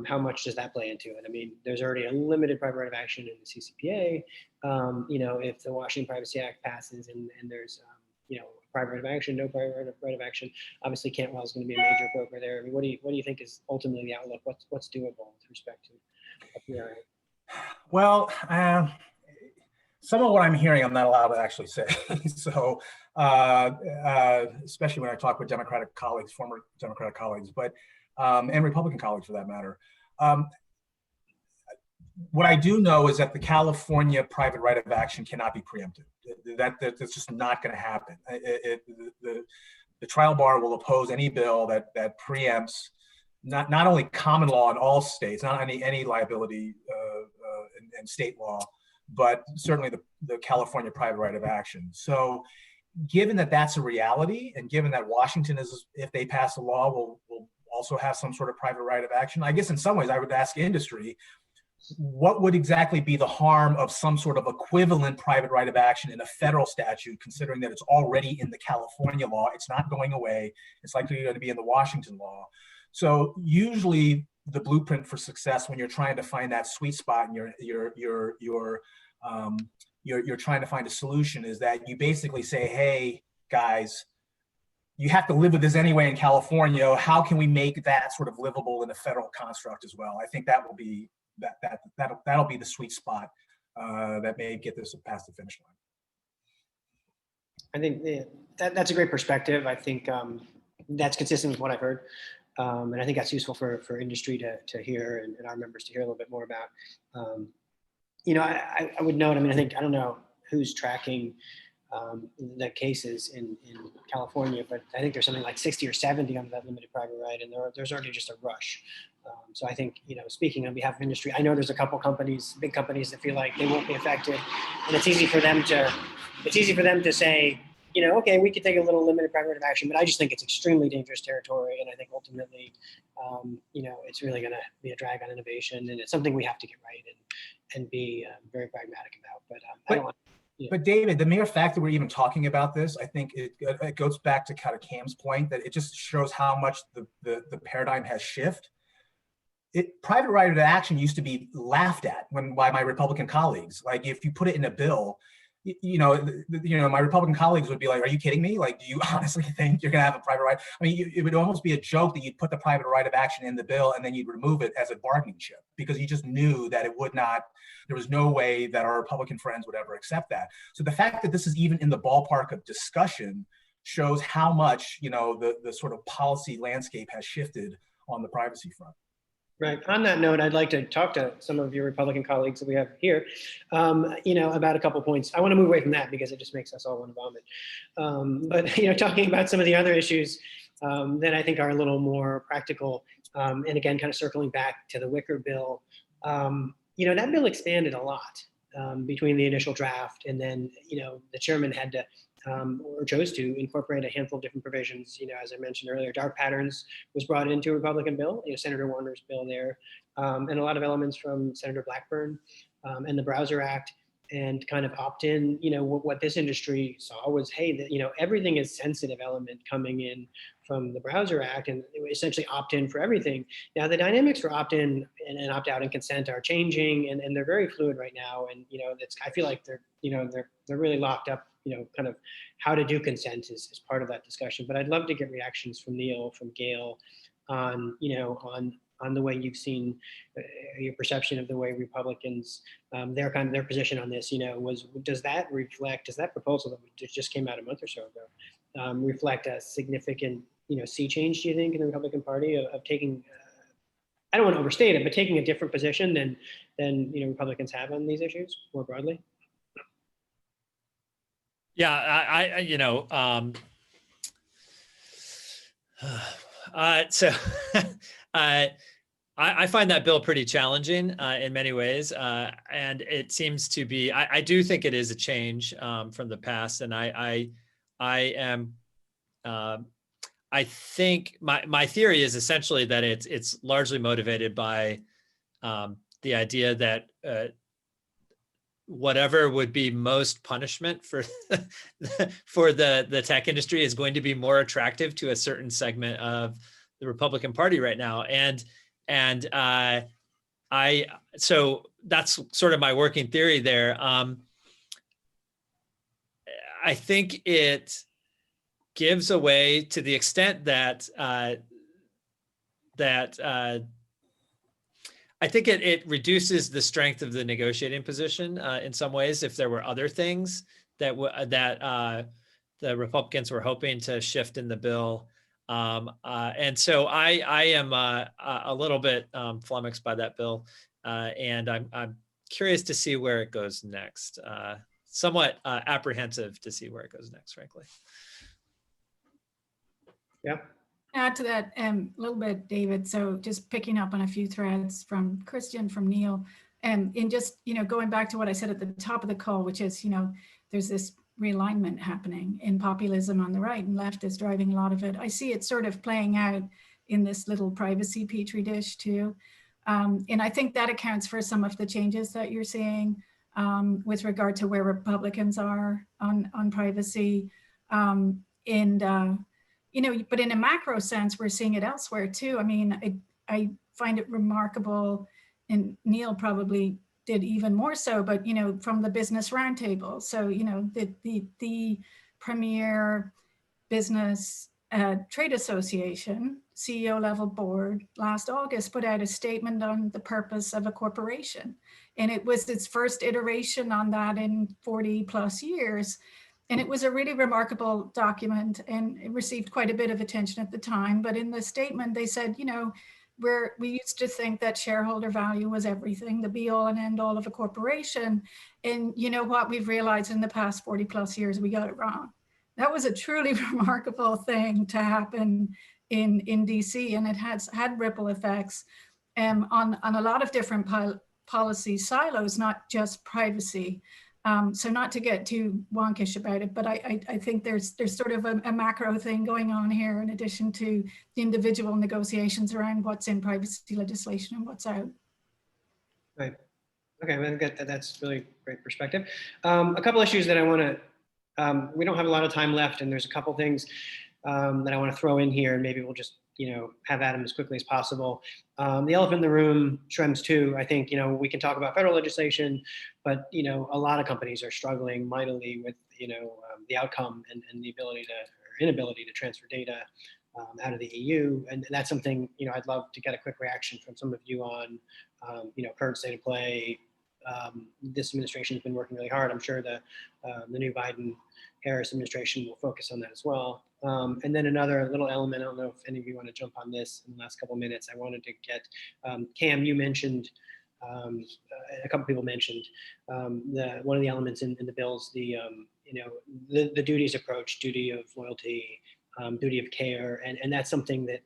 how much does that play into it? I mean, there's already a limited private right of action in the CCPA. You know, if the Washington Privacy Act passes and there's, you know, private right of action, no private right of action, obviously Cantwell is going to be a major broker there. I mean, what do you think is ultimately the outlook? What's doable with respect to a PRA? Well, some of what I'm hearing, I'm not allowed to actually say. So, especially when I talk with Democratic colleagues, former Democratic colleagues, but and Republican colleagues for that matter. What I do know is that the California private right of action cannot be preempted. That's just not going to happen. The trial bar will oppose any bill that preempts not only common law in all states, not any liability in state law, but certainly the California private right of action. So given that that's a reality, and given that Washington is, if they pass a law, will also have some sort of private right of action, I guess in some ways I would ask industry, what would exactly be the harm of some sort of equivalent private right of action in a federal statute, considering that it's already in the California law, it's not going away, it's likely going to be in the Washington law. So usually the blueprint for success when you're trying to find that sweet spot and you're trying to find a solution is that you basically say, hey guys, you have to live with this anyway in California. How can we make that sort of livable in a federal construct as well? I think that will be that'll be the sweet spot that may get this past the finish line. I think that's a great perspective. I think that's consistent with what I've heard. And I think that's useful for industry to hear and our members to hear a little bit more about. You know, I would note, I mean, I don't know who's tracking the cases in California, but I think there's something like 60 or 70 on that limited private right, and there's already just a rush. So I think, you know, speaking on behalf of industry, I know there's a couple companies, big companies, that feel like they won't be affected, and it's easy for them to say, you know, okay, we could take a little limited private right of action, but I just think it's extremely dangerous territory, and I think ultimately, you know, it's really going to be a drag on innovation, and it's something we have to get right and be very pragmatic about. But I don't want. Yeah. But David, the mere fact that we're even talking about this, I think it goes back to kind of Cam's point that it just shows how much the paradigm has shifted. Private right of action used to be laughed at by my Republican colleagues. Like if you put it in a bill, you know, my Republican colleagues would be like, "Are you kidding me? Like, do you honestly think you're going to have a private right?" I mean, it would almost be a joke that you'd put the private right of action in the bill and then you'd remove it as a bargaining chip because you just knew that it would not. There was no way that our Republican friends would ever accept that. So the fact that this is even in the ballpark of discussion shows how much, you know, the sort of policy landscape has shifted on the privacy front. Right. On that note, I'd like to talk to some of your Republican colleagues that we have here, you know, about a couple points. I want to move away from that because it just makes us all want to vomit. But, you know, talking about some of the other issues that I think are a little more practical, and again, kind of circling back to the Wicker bill, you know, that bill expanded a lot between the initial draft and then, you know, the chairman had to or chose to incorporate a handful of different provisions. As I mentioned earlier, dark patterns was brought into a Republican bill, Senator Warner's bill there, and a lot of elements from Senator Blackburn and the Browser Act, and kind of opt-in. What this industry saw was, hey, that everything is sensitive element coming in from the Browser Act, and essentially opt-in for everything. Now the dynamics for opt-in and opt-out and consent are changing, and they're very fluid right now. And I feel like they're really locked up. Kind of how to do consent is part of that discussion. But I'd love to get reactions from Neil, from Gail, on the way you've seen your perception of the way Republicans, their position on this. Does that proposal that just came out a month or so ago reflect a significant sea change, do you think, in the Republican Party of taking? I don't want to overstate it, but taking a different position than Republicans have on these issues more broadly. Yeah, so I find that bill pretty challenging in many ways, and it seems to be. I do think it is a change from the past, and I think my theory is essentially that it's largely motivated by the idea that whatever would be most punishment for the tech industry is going to be more attractive to a certain segment of the Republican Party right now. So that's sort of my working theory there. I think it gives away, to the extent that I think it reduces the strength of the negotiating position in some ways. If there were other things that the Republicans were hoping to shift in the bill, and so I am a little bit flummoxed by that bill, and I'm curious to see where it goes next. Somewhat apprehensive to see where it goes next, frankly. Yeah. Add to that a little bit, David. So just picking up on a few threads from Christian, from Neil, and in just, going back to what I said at the top of the call, which is, there's this realignment happening in populism on the right, and left is driving a lot of it. I see it sort of playing out in this little privacy petri dish too. And I think that accounts for some of the changes that you're seeing with regard to where Republicans are on privacy. But in a macro sense, we're seeing it elsewhere too. I mean, I find it remarkable, and Neil probably did even more so, but, from the Business Roundtable. So, the premier business trade association, CEO level board last August put out a statement on the purpose of a corporation. And it was its first iteration on that in 40 plus years. And it was a really remarkable document, and it received quite a bit of attention at the time. But in the statement, they said, we used to think that shareholder value was everything, the be all and end all of a corporation. And you know what? We've realized in the past 40 plus years, we got it wrong. That was a truly remarkable thing to happen in DC, and it has had ripple effects on a lot of different policy silos, not just privacy. So not to get too wonkish about it, but I think there's sort of a macro thing going on here, in addition to the individual negotiations around what's in privacy legislation and what's out. Right. Okay, I think that's really great perspective. A couple issues that I want to, we don't have a lot of time left, and there's a couple things that I want to throw in here, and maybe we'll just have at them as quickly as possible. The elephant in the room, Schrems 2, I think, we can talk about federal legislation, but, a lot of companies are struggling mightily with, the outcome and the ability to, or inability to transfer data out of the EU. And that's something, I'd love to get a quick reaction from some of you on, current state of play. This administration has been working really hard. I'm sure the new Biden-Harris administration will focus on that as well. And then another little element, I don't know if any of you want to jump on this in the last couple of minutes. I wanted to get, Cam, you mentioned, a couple people mentioned one of the elements in the bills, the duties approach, duty of loyalty, duty of care, and that's something that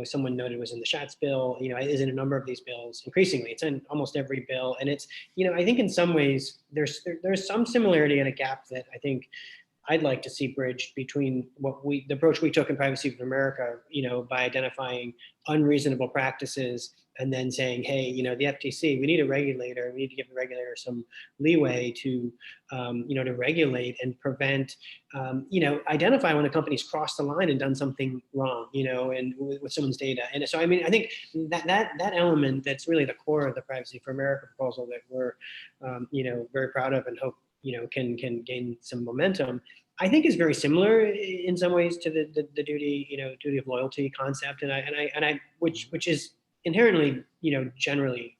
someone noted was in the Schatz bill, is in a number of these bills. Increasingly, it's in almost every bill, and it's, I think in some ways there's some similarity and a gap that I think I'd like to see bridged between the approach we took in Privacy for America, by identifying unreasonable practices and then saying, hey, the FTC, we need a regulator. We need to give the regulator some leeway to, to regulate and prevent, identify when a company's crossed the line and done something wrong, and with someone's data. And so, I think that element, that's really the core of the Privacy for America proposal that we're, very proud of and hope, can gain some momentum, I think is very similar in some ways to the duty of loyalty concept, which is inherently, generally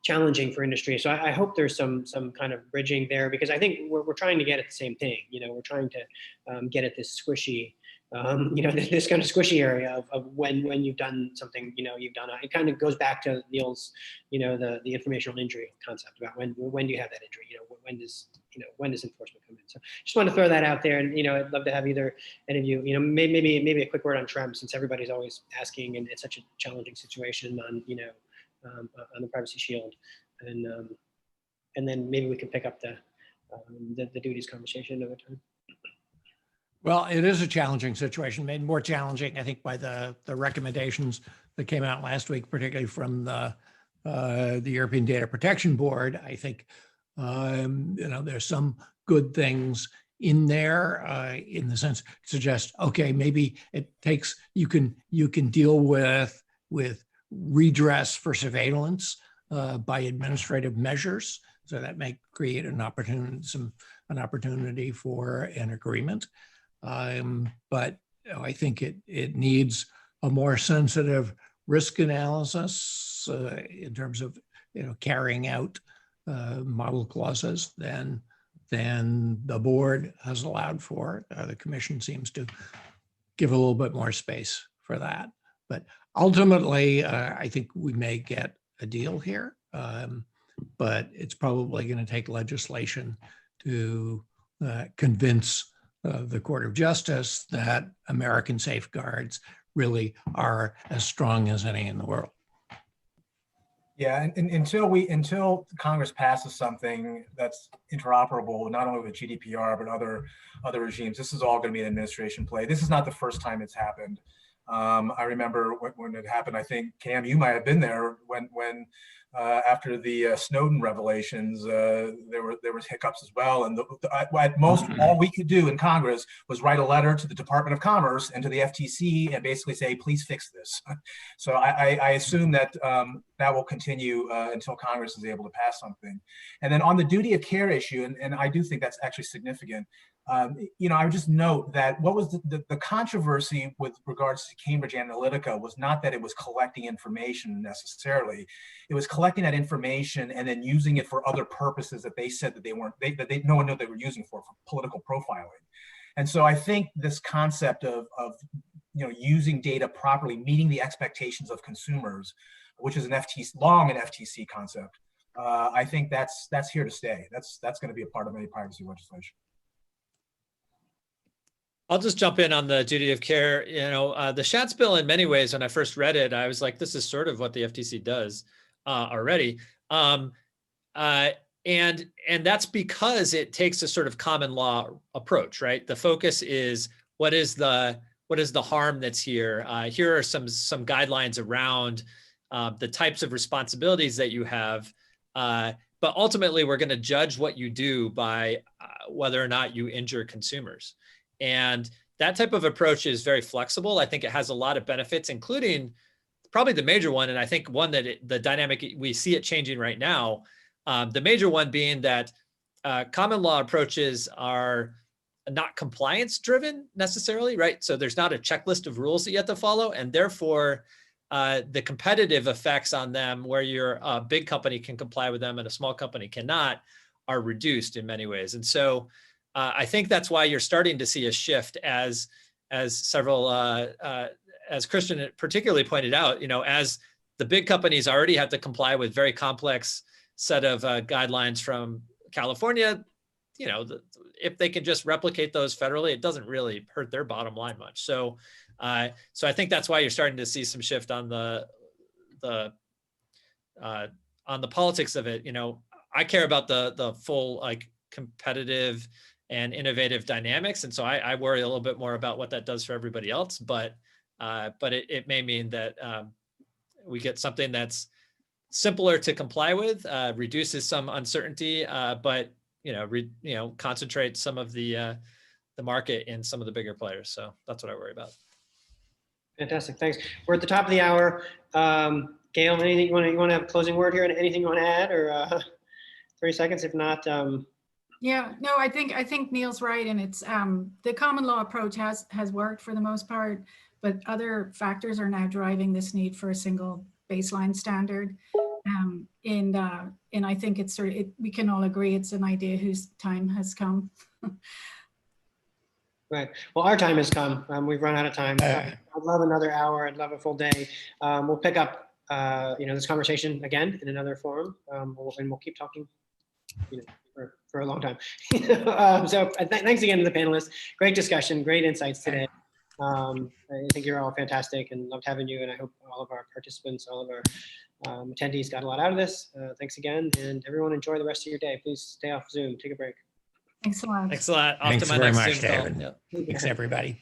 challenging for industry. So I hope there's some kind of bridging there, because I think we're trying to get at the same thing. We're trying to get at this squishy, this kind of squishy area of when you've done something, it kind of goes back to Neil's, the informational injury concept about when do you have that injury, when does enforcement come in? So just want to throw that out there, and I'd love to have either any of you, maybe a quick word on Trump, since everybody's always asking, and it's such a challenging situation on on the Privacy Shield, and then maybe we can pick up the duties conversation another time. Well, it is a challenging situation, made more challenging, I think, by the recommendations that came out last week, particularly from the European Data Protection Board. I think there's some good things in there, in the sense suggest, okay, maybe it takes, you can deal with redress for surveillance by administrative measures. So that may create an opportunity for an agreement. But I think it needs a more sensitive risk analysis in terms of carrying out model clauses than the board has allowed for. The commission seems to give a little bit more space for that. But ultimately, I think we may get a deal here, but it's probably going to take legislation to convince the Court of Justice that American safeguards really are as strong as any in the world. Yeah, and until Congress passes something that's interoperable, not only with GDPR but other regimes, this is all going to be an administration play. This is not the first time it's happened. I remember when it happened. I think, Cam, you might have been there when after the Snowden revelations, there was hiccups as well. And at most, all we could do in Congress was write a letter to the Department of Commerce and to the FTC and basically say, please fix this. So I assume that that will continue until Congress is able to pass something. And then on the duty of care issue, and I do think that's actually significant. I would just note that what was the controversy with regards to Cambridge Analytica was not that it was collecting information necessarily. It was collecting that information and then using it for other purposes that they said that no one knew they were using for political profiling. And so I think this concept of using data properly, meeting the expectations of consumers, which is an FTC concept, I think that's here to stay. That's going to be a part of any privacy legislation. I'll just jump in on the duty of care. The Schatz bill, in many ways, when I first read it, I was like, this is sort of what the FTC does already. And that's because it takes a sort of common law approach, right? The focus is what is the harm that's here? Here are some guidelines around the types of responsibilities that you have. But ultimately, we're going to judge what you do by whether or not you injure consumers. And that type of approach is very flexible. I think it has a lot of benefits, including probably the major one, and I think one that the dynamic, we see it changing right now, the major one being that common law approaches are not compliance driven necessarily, right? So there's not a checklist of rules that you have to follow, and therefore the competitive effects on them, where your big company can comply with them and a small company cannot, are reduced in many ways. And so I think that's why you're starting to see a shift, as several, as Christian particularly pointed out, as the big companies already have to comply with very complex set of guidelines from California, if they can just replicate those federally, it doesn't really hurt their bottom line much. So I think that's why you're starting to see some shift on the politics of it. I care about the full competitive and innovative dynamics. And so I worry a little bit more about what that does for everybody else, but it may mean that we get something that's simpler to comply with, reduces some uncertainty, but concentrate some of the market in some of the bigger players. So that's what I worry about. Fantastic, thanks. We're at the top of the hour. Gail, anything you want to have a closing word here, and anything you want to add, or 30 seconds? If not, yeah, no, I think Neil's right, and it's the common law approach has worked for the most part, but other factors are now driving this need for a single baseline standard. And I think it's we can all agree it's an idea whose time has come. Right. Well, our time has come. We've run out of time. I'd love another hour. I'd love a full day. We'll pick up, this conversation again in another forum, and we'll keep talking, for a long time. So thanks again to the panelists. Great discussion, great insights today. I think you're all fantastic and loved having you. And I hope all of our participants, all of our attendees got a lot out of this. Thanks again, and everyone enjoy the rest of your day. Please stay off Zoom. Take a break. Thanks a lot. Thanks a lot. Off Thanks to my very next much, Zoom call. David. Yep. Thanks, everybody.